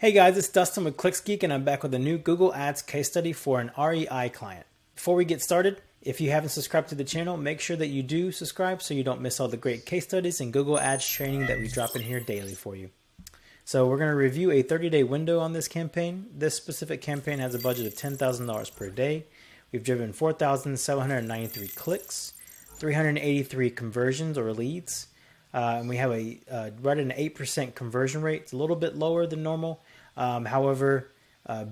Hey guys, it's Dustin with ClicksGeek and I'm back with a new Google Ads case study for an REI client. Before we get started, if you haven't subscribed to the channel, make sure that you do subscribe so you don't miss all the great case studies and Google Ads training that we drop in here daily for you. So we're going to review a 30-day window on this campaign. This specific campaign has a budget of $10,000 per day. We've driven 4,793 clicks, 383 conversions or leads, and we have right at an 8% conversion rate. It's a little bit lower than normal. However,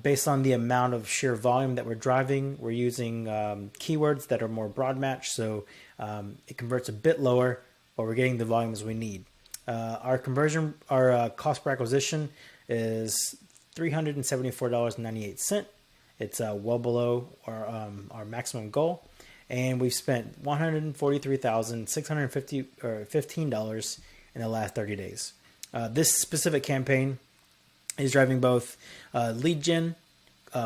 based on the amount of sheer volume that we're driving, we're using keywords that are more broad match, so it converts a bit lower, but we're getting the volumes we need. Our cost per acquisition is $374.98. It's well below our maximum goal, and we've spent $143,615 in the last 30 days. This specific campaign is driving both lead gen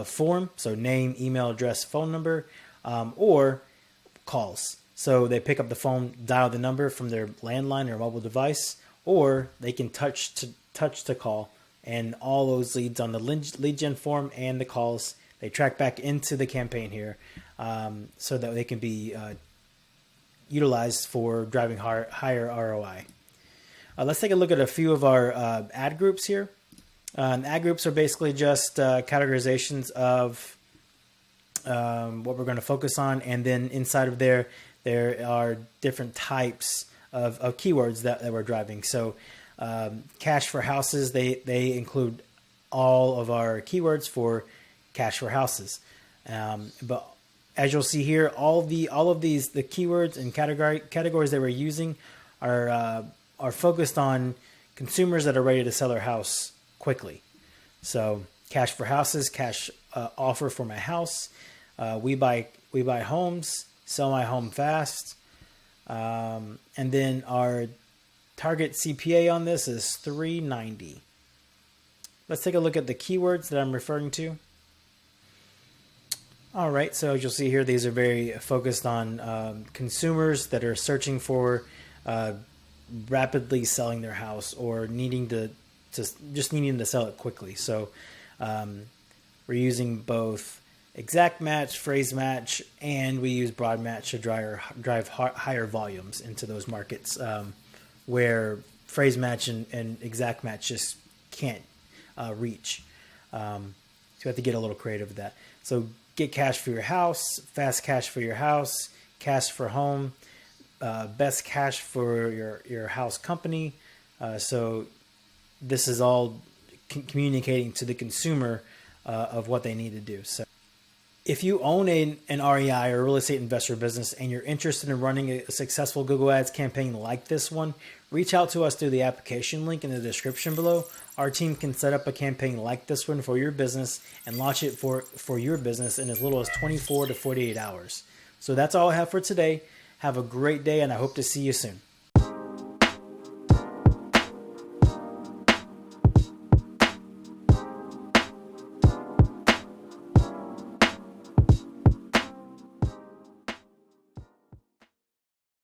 form, so name, email, address, phone number, or calls. So they pick up the phone, dial the number from their landline or mobile device, or they can touch to call, and all those leads on the lead gen form and the calls, they track back into the campaign here, so that they can be utilized for driving higher ROI. Let's take a look at a few of our ad groups here. Ad groups are basically just categorizations of what we're going to focus on, and then inside of there are different types of keywords that we're driving. So cash for houses, they include all of our keywords for cash for houses. But as you'll see here, all of the keywords and categories that we're using are focused on consumers that are ready to sell their house quickly. So cash for houses, cash offer for my house, we buy homes, sell my home fast, and then our target CPA on this is $3.90. Let's take a look at the keywords that I'm referring to. All right, so as you'll see here, these are very focused on consumers that are searching for rapidly selling their house or needing to sell it quickly. So we're using both exact match, phrase match, and we use broad match to drive higher volumes into those markets where phrase match and exact match just can't reach. So you have to get a little creative with that. So get cash for your house, fast cash for your house, cash for home, best cash for your house company. So this is all communicating to the consumer of what they need to do. So if you own an REI or real estate investor business and you're interested in running a successful Google Ads campaign like this one, reach out to us through the application link in the description below. Our team can set up a campaign like this one for your business and launch it for your business in as little as 24 to 48 hours. So that's all I have for today. Have a great day, and I hope to see you soon.